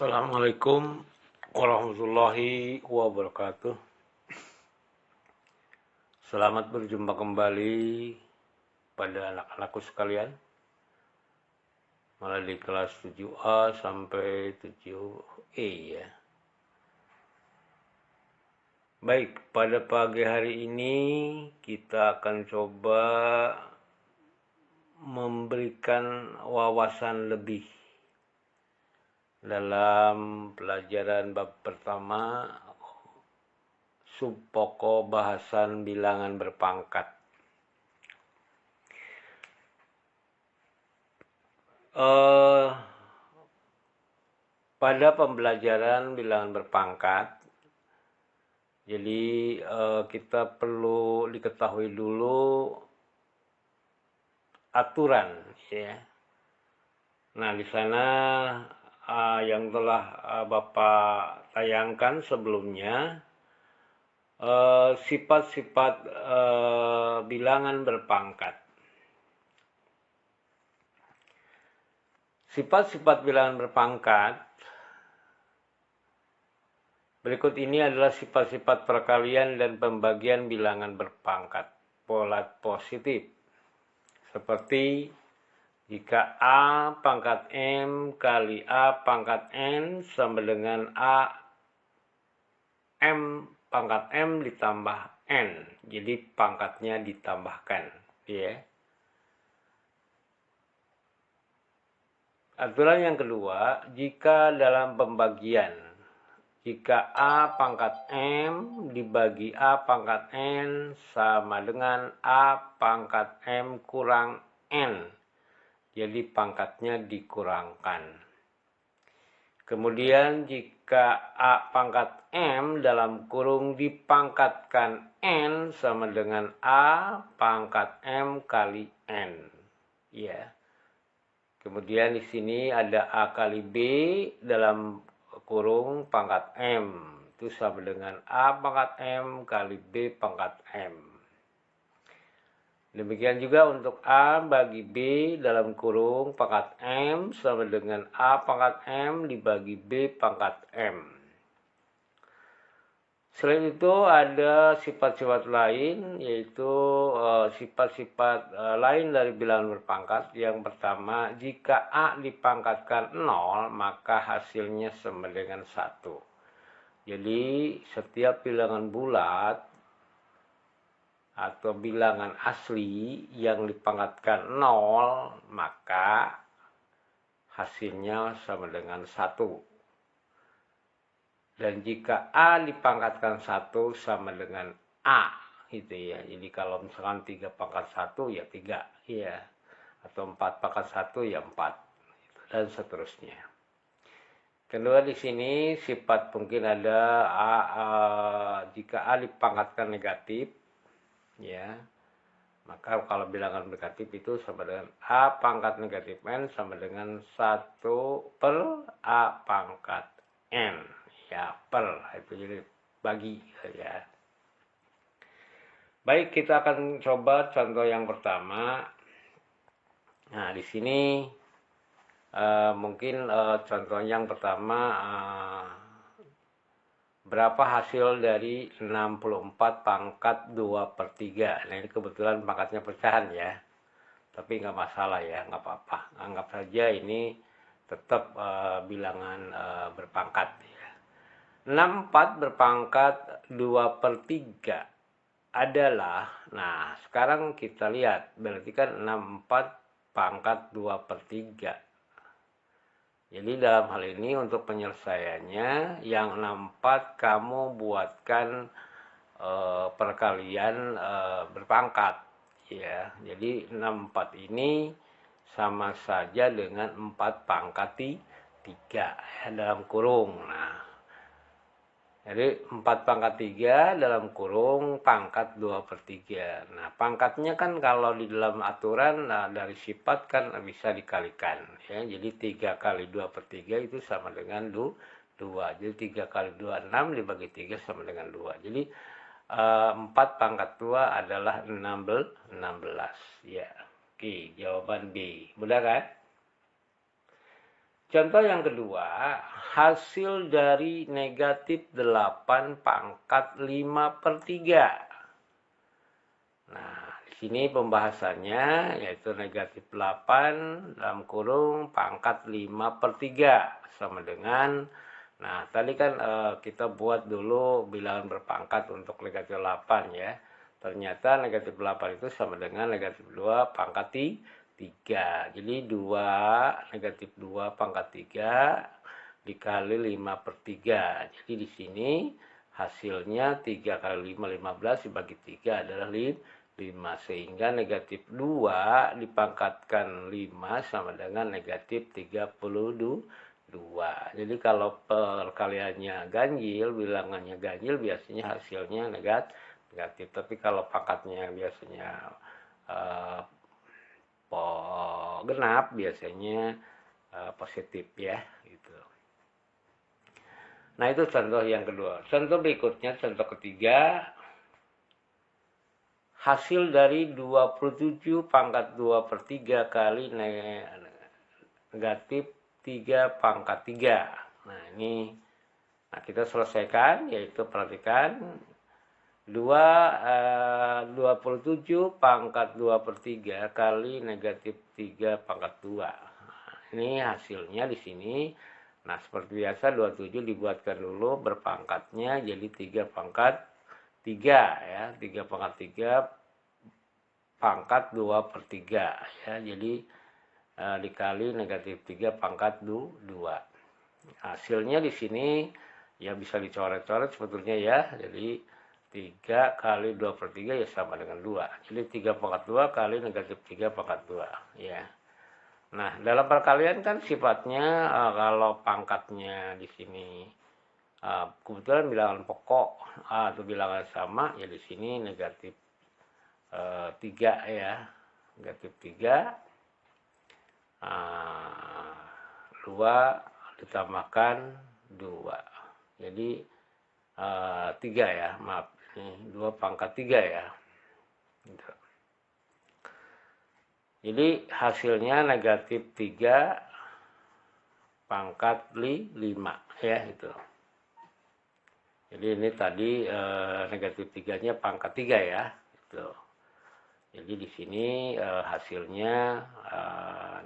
Assalamualaikum warahmatullahi wabarakatuh. Selamat berjumpa kembali pada anak-anakku sekalian. Malah di kelas 7A sampai 7E ya. Baik, pada pagi hari ini kita akan coba memberikan wawasan lebih dalam pelajaran bab pertama subpokok bahasan bilangan berpangkat. Pada pembelajaran bilangan berpangkat, jadi kita perlu diketahui dulu aturan ya. Nah, di sana yang telah Bapak tayangkan sebelumnya, sifat-sifat bilangan berpangkat. Sifat-sifat bilangan berpangkat berikut ini adalah sifat-sifat perkalian dan pembagian bilangan berpangkat pola positif. Seperti jika A pangkat M kali A pangkat N sama dengan A M pangkat M ditambah N. Jadi pangkatnya ditambahkan. Ya. Aturan yang kedua, jika dalam pembagian, jika A pangkat M dibagi A pangkat N sama dengan A pangkat M kurang N. Jadi pangkatnya dikurangkan. Kemudian jika A pangkat M dalam kurung dipangkatkan N sama dengan A pangkat M kali N. Ya. Kemudian di sini ada A kali B dalam kurung pangkat M. Itu sama dengan A pangkat M kali B pangkat M. Demikian juga untuk A bagi B dalam kurung pangkat M sama dengan A pangkat M dibagi B pangkat M. Selain itu ada sifat-sifat lain, yaitu sifat-sifat lain dari bilangan berpangkat. Yang pertama, jika A dipangkatkan 0, maka hasilnya sama dengan 1. Jadi setiap bilangan bulat atau bilangan asli yang dipangkatkan 0, maka hasilnya sama dengan 1. Dan jika A dipangkatkan 1 sama dengan A, gitu ya. Jadi kalau misalkan 3 pangkat 1 ya 3, ya. Atau 4 pangkat 1 ya 4, dan seterusnya. Kedua di sini sifat mungkin ada jika A dipangkatkan negatif, ya, maka kalau bilangan negatif itu sama dengan A pangkat negatif N sama dengan 1 per A pangkat N. Ya, per, itu jadi bagi ya. Baik, kita akan coba contoh yang pertama. Nah, di sini mungkin contoh yang pertama, berapa hasil dari 64 pangkat 2/3. Nah, ini kebetulan pangkatnya pecahan ya. Tapi nggak masalah ya, nggak apa-apa. Anggap saja ini tetap bilangan berpangkat ya. 64 berpangkat 2/3 adalah, nah sekarang kita lihat, berarti kan 64 pangkat 2/3. Jadi dalam hal ini untuk penyelesaiannya, yang 64 kamu buatkan perkalian berpangkat. Ya, jadi 64 ini sama saja dengan 4 pangkat 3 dalam kurung. Nah, jadi 4 pangkat 3 dalam kurung pangkat 2/3. Nah, pangkatnya kan kalau di dalam aturan dari sifat kan bisa dikalikan. Ya. Jadi 3 kali 2/3 itu sama dengan 2. Jadi 3 kali 2, 6 dibagi 3 sama dengan 2. Jadi 4 pangkat 2 adalah 16. Ya. Oke, jawaban B. Mudah kan? Contoh yang kedua, hasil dari negatif 8 pangkat 5/3. Nah, di sini pembahasannya yaitu negatif 8 dalam kurung pangkat 5/3 sama dengan, nah tadi kan kita buat dulu bilangan berpangkat untuk negatif 8 ya. Ternyata negatif 8 itu sama dengan negatif 2 pangkat 3. Jadi 2 negatif 2 pangkat 3 dikali 5/3. Jadi di sini hasilnya 3 kali 5, 15 dibagi 3 adalah 5. Sehingga negatif 2 dipangkatkan 5 sama dengan negatif 32. Jadi kalau perkaliannya ganjil, bilangannya ganjil, biasanya hasilnya negatif. Tapi kalau pangkatnya biasanya genap, biasanya positif ya gitu. Nah itu contoh yang kedua. Contoh berikutnya, contoh ketiga, hasil dari 27 pangkat 2/3 kali negatif 3 pangkat 3. Nah ini kita selesaikan, yaitu perhatikan 27 pangkat 2/3 kali negatif 3 pangkat 2. Nah, ini hasilnya di sini. Nah, seperti biasa 27 dibuatkan dulu berpangkatnya jadi 3 pangkat 3 ya. 3 pangkat 3 pangkat 2/3 ya. Jadi dikali negatif 3 pangkat 2. Hasilnya di sini ya bisa dicoret-coret sebetulnya ya. Jadi 3 kali 2/3 ya sama dengan 2. Jadi 3 pangkat 2 kali negatif 3 pangkat 2 ya. Nah, dalam perkalian kan sifatnya kalau pangkatnya di sini kebetulan bilangan pokok atau bilangan sama, ya di sini negatif 3 ya. Negatif 3 2 ditambahkan 2. Jadi 3 ya, maaf. Ini 2 pangkat 3 ya. Gitu. Jadi hasilnya negatif 3 pangkat 5 ya itu. Jadi ini tadi negatif 3-nya pangkat 3 ya. Gitu. Jadi di sini hasilnya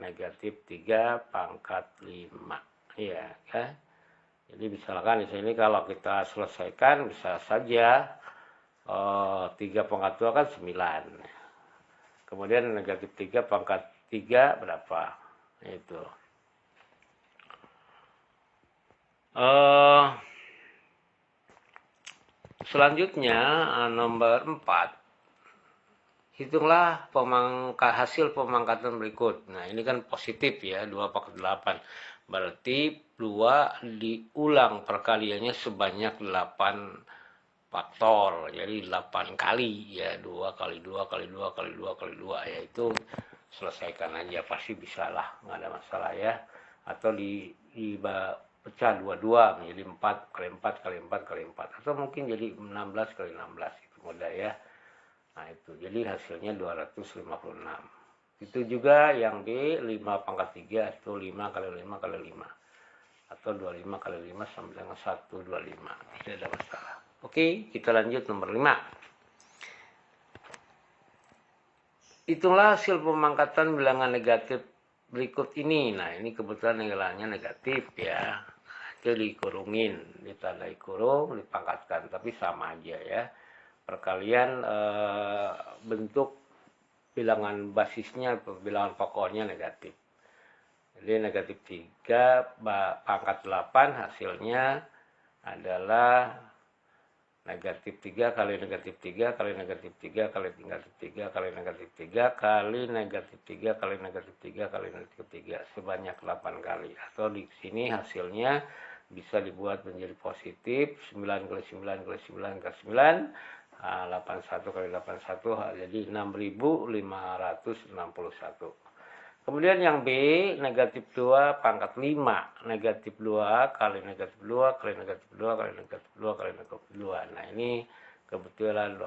negatif 3 pangkat 5 ya kan. Jadi misalkan di sini kalau kita selesaikan bisa saja 3 pangkat 2 kan 9. Kemudian negatif 3 pangkat 3 berapa? Itu. Selanjutnya nomor 4. Hitunglah hasil pemangkatan berikut. Nah, ini kan positif ya, 2 pangkat 8. Berarti 2 diulang perkaliannya sebanyak 8 faktor. Jadi 8 kali ya, 2 kali 2 kali 2 kali 2 kali 2 ya, itu selesaikan aja, pasti bisa lah, nggak ada masalah ya. Atau pecah 22 menjadi 4 kali 4 kali 4 kali 4, atau mungkin jadi 16 kali 16, itu mudah ya. Nah itu, jadi hasilnya 256. Itu juga yang B, 5 pangkat 3 itu 5 kali 5 kali 5. Atau 25 kali 5 sama dengan 125. Tidak ada masalah. Oke, kita lanjut nomor 5. Itulah hasil pemangkatan bilangan negatif berikut ini. Nah ini kebetulan nilainya negatif ya. Itu dikurungin, ditandai kurung, dipangkatkan. Tapi sama aja ya. Perkalian bentuk bilangan basisnya atau bilangan pokoknya negatif. Jadi negatif 3 pangkat 8 hasilnya adalah negatif 3 kali negatif 3 kali negatif 3 kali negatif 3 kali negatif 3 kali negatif 3 kali negatif 3 kali negatif 3 sebanyak 8 kali. Atau di sini hasilnya bisa dibuat menjadi positif 9 kali 9 kali 9 kali 9, 81 kali 81, jadi 6.561. Kemudian yang B, negatif 2 pangkat 5. Negatif 2 kali negatif 2 kali negatif 2 kali negatif 2 kali negatif 2. Nah ini kebetulan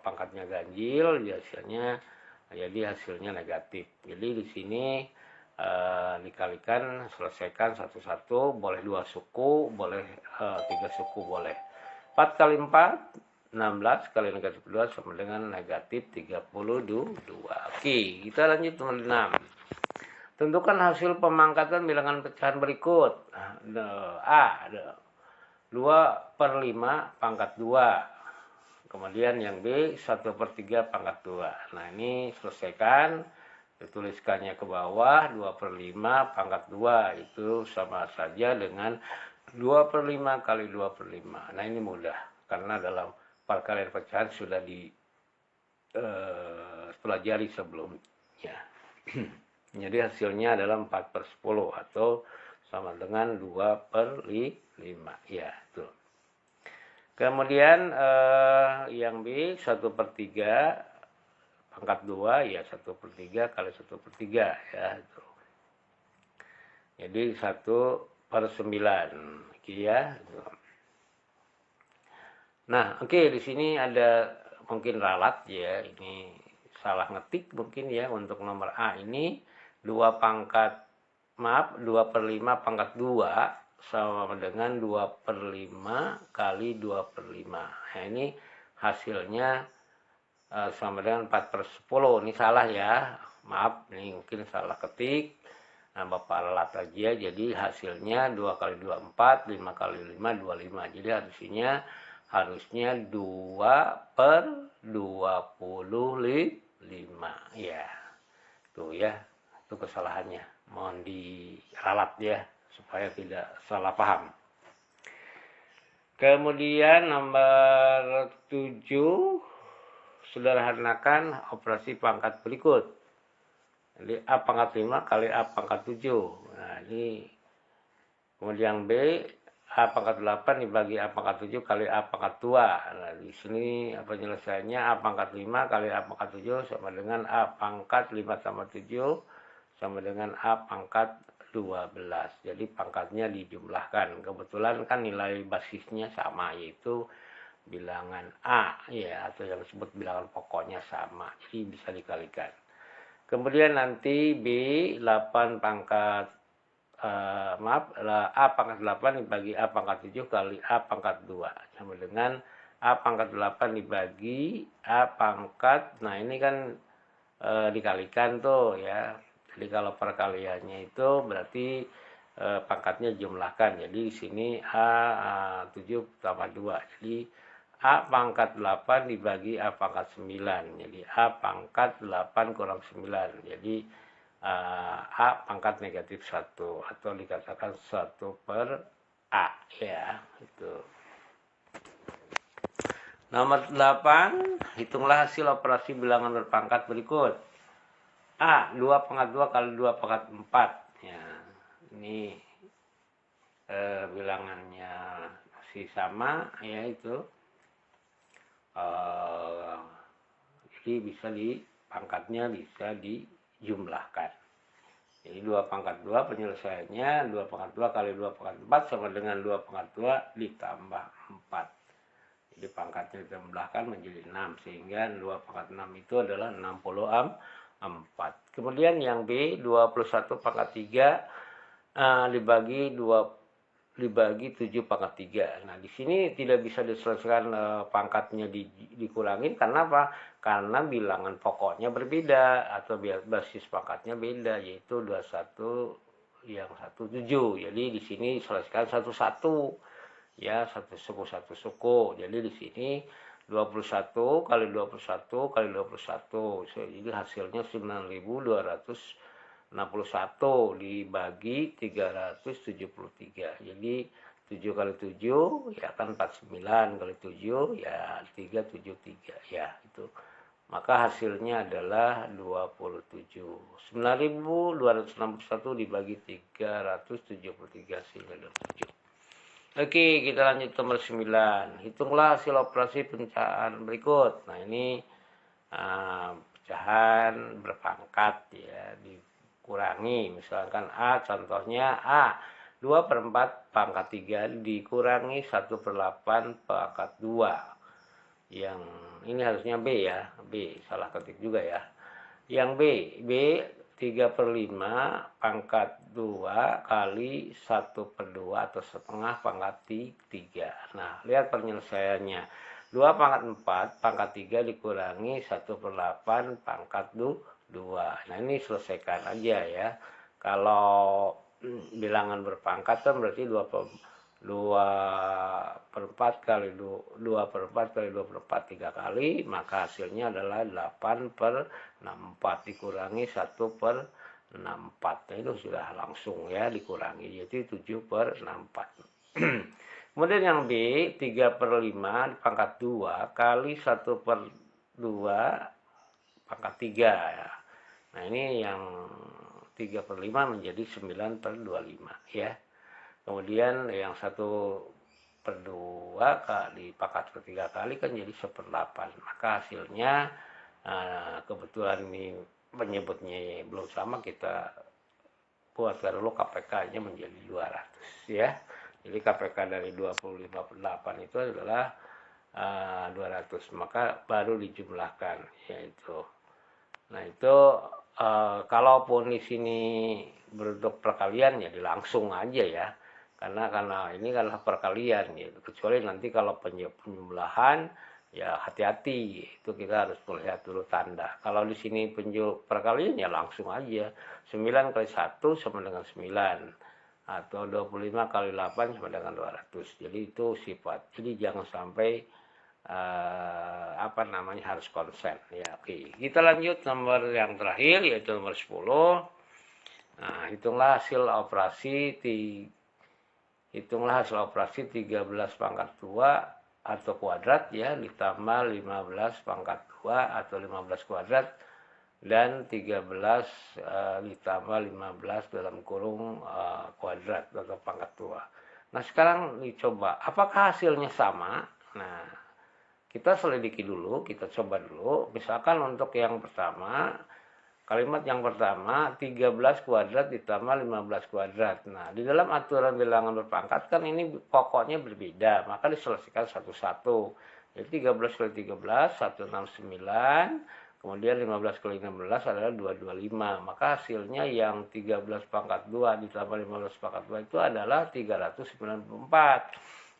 pangkatnya ganjil, biasanya jadi hasilnya negatif. Jadi di sini dikalikan, selesaikan satu-satu, boleh 2 suku, boleh 3 suku boleh. 4 kali 4, 16 kali negatif 2 sama dengan negatif 32. Oke, kita lanjut nomor 6. Tentukan hasil pemangkatan bilangan pecahan berikut. A, 2/5 pangkat 2. Kemudian yang B, 1/3 pangkat 2. Nah, ini selesaikan. Dituliskannya ke bawah, 2/5 pangkat 2. Itu sama saja dengan 2/5 kali 2/5. Nah, ini mudah. Karena dalam perkalian pecahan sudah dipelajari sebelumnya. Jadi hasilnya adalah 4/10 atau sama dengan 2/5. Ya, itu. Kemudian yang B, 1/3 pangkat 2, ya 1/3 kali 1/3, ya itu. Jadi 1/9, ya. Nah, oke, di sini ada mungkin ralat ya, ini salah ngetik mungkin ya untuk nomor A ini 2/5 pangkat 2 sama dengan 2/5 kali 2/5. Nah, ini hasilnya sama dengan 4/10. Ini salah ya, maaf, ini mungkin salah ketik. Nah, Bapak ralat aja, jadi hasilnya 2 kali 2 4, 5 kali 5 25. Jadi harusnya 2/25. Ya, tuh ya, itu kesalahannya. Mohon diralat ya, supaya tidak salah paham. Kemudian nomor 7, sederhanakan operasi pangkat berikut. Jadi A pangkat 5 kali A pangkat 7. Nah, ini kemudian B, A pangkat 8 dibagi A pangkat 7 kali A pangkat 2. Nah, di sini penyelesaiannya A pangkat 5 kali A pangkat 7 sama dengan A pangkat 5 tambah 7 sama dengan A pangkat 12. Jadi pangkatnya dijumlahkan. Kebetulan kan nilai basisnya sama, yaitu bilangan A ya, atau yang disebut bilangan pokoknya sama, jadi bisa dikalikan. Kemudian nanti B, 8 pangkat A pangkat 8 dibagi A pangkat 7 kali A pangkat 2 sama dengan A pangkat 8 dibagi A pangkat, nah ini kan dikalikan tuh ya. Jadi kalau perkaliannya itu berarti pangkatnya jumlahkan. Jadi di sini A 7 tambah 2. Jadi A pangkat 8 dibagi A pangkat 9. Jadi A pangkat 8 kurang 9. Jadi A pangkat negatif 1. Atau dikatakan 1/A. Ya, itu. Nomor 8, hitunglah hasil operasi bilangan berpangkat berikut. A, 2 pangkat 2 kali 2 pangkat 4. Ya, ini bilangannya masih sama, yaitu jadi pangkatnya bisa dijumlahkan. Jadi 2 pangkat 2 penyelesaiannya 2 pangkat 2 kali 2 pangkat 4 sama dengan 2 pangkat 2 ditambah 4. Jadi pangkatnya dijumlahkan menjadi 6, sehingga 2 pangkat 6 itu adalah 64. Kemudian yang B, 21 pangkat 3 dibagi 7 pangkat 3. Nah, di sini tidak bisa diselesaikan pangkatnya dikurangin. Karena apa? Karena bilangan pokoknya berbeda atau basis pangkatnya beda, yaitu 21 yang 17. Jadi di sini selesaikan satu-satu. Ya, satu suku. Jadi di sini 21 kali 21 kali 21. Jadi hasilnya 9.261 dibagi 373. Jadi 7 kali 7 ya kan 49 kali 7 ya 373 ya itu. Maka hasilnya adalah 27. 9.261 dibagi 373 sehingga 27. Oke, kita lanjut nomor 9. Hitunglah hasil operasi pecahan berikut. Nah, ini pecahan berpangkat ya, dikurangi. Misalkan A, contohnya A, 2/4 pangkat 3 dikurangi 1/8 pangkat 2. Yang ini harusnya B ya, B, salah ketik juga ya. Yang B 3/5 pangkat 2 kali 1/2 atau setengah pangkat 3. Nah, lihat penyelesaiannya. 2 pangkat 4 pangkat 3 dikurangi 1/8 pangkat 2. Nah, ini selesaikan aja ya. Kalau bilangan berpangkat kan berarti 2/4 kali 2/4 kali 2/4 3 kali, maka hasilnya adalah 8/64 dikurangi 1/64. Nah, itu sudah langsung ya dikurangi, jadi 7/64. Kemudian yang B, 3/5 pangkat 2 kali 1/2 pangkat 3 ya. Nah, ini yang 3/5 menjadi 9/25 ya. Kemudian yang 1/2 kali pangkat ketiga kali kan jadi 1/8. Maka hasilnya kebetulan ini menyebutnya belum sama, kita buatkan dulu KPK-nya menjadi 200 ya. Jadi KPK dari 25/8 itu adalah 200, maka baru dijumlahkan yaitu. Nah, itu kalaupun di sini bentuk perkalian ya langsung aja ya. Karena ini adalah perkalian gitu. Kecuali nanti kalau penjumlahan ya hati-hati, itu kita harus melihat dulu tanda. Kalau di sini perkalian ya langsung aja. 9 kali 1 sama dengan 9 atau 25 kali 8 sama dengan 200. Jadi itu sifat. Jadi jangan sampai harus konsen ya. Oke, kita lanjut nomor yang terakhir yaitu nomor 10. Nah, hitunglah hasil operasi 13 pangkat 2 atau kuadrat ya ditambah 15 pangkat 2 atau 15 kuadrat dan 13 ditambah 15 dalam kurung kuadrat atau pangkat 2. Nah, sekarang dicoba apakah hasilnya sama. Nah, kita selidiki dulu, kita coba dulu. Misalkan untuk yang pertama, kalimat yang pertama 13 kuadrat ditambah 15 kuadrat. Nah, di dalam aturan bilangan berpangkat kan ini pokoknya berbeda, maka diselesaikan satu-satu. Jadi 13 kali 13 169, kemudian 15 kali 16 adalah 225. Maka hasilnya yang 13 pangkat 2 ditambah 15 pangkat 2 itu adalah 394.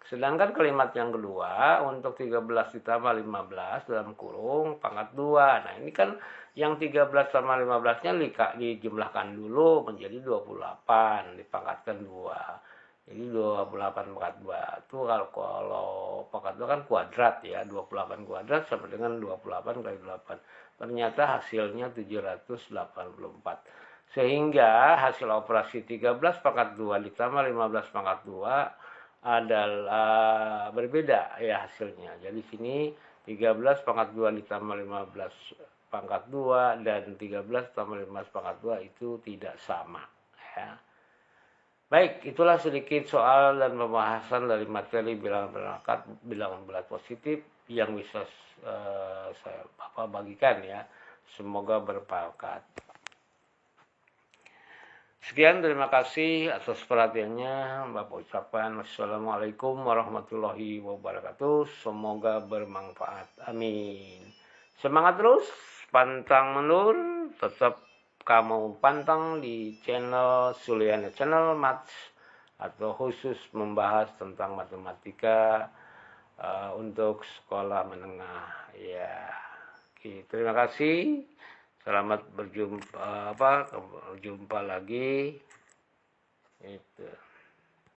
Sedangkan kalimat yang kedua untuk 13 ditambah 15 dalam kurung pangkat 2. Nah, ini kan yang 13 sama 15-nya dijumlahkan dulu menjadi 28, dipangkatkan 2. Jadi 28 pangkat 2. Itu kalau pangkat 2 kan kuadrat ya, 28 kuadrat sama dengan 28 kali 8. Ternyata hasilnya 784. Sehingga hasil operasi 13 pangkat 2 ditambah 15 pangkat 2 adalah berbeda ya hasilnya. Jadi sini 13 pangkat 2 ditambah 15 pangkat 2 dan 13 tambah 15 pangkat 2 itu tidak sama ya. Baik, itulah sedikit soal dan pembahasan dari materi bilangan berangkat, bilangan bulat positif yang bisa saya bagikan ya. Semoga bermanfaat. Sekian, terima kasih atas perhatiannya. Bapak ucapkan wassalamualaikum warahmatullahi wabarakatuh. Semoga bermanfaat. Amin. Semangat terus, pantang mundur. Tetap kamu pantang di channel Suliana Channel Maths atau khusus membahas tentang matematika untuk sekolah menengah. Ya, oke, terima kasih. Selamat berjumpa lagi. Itu.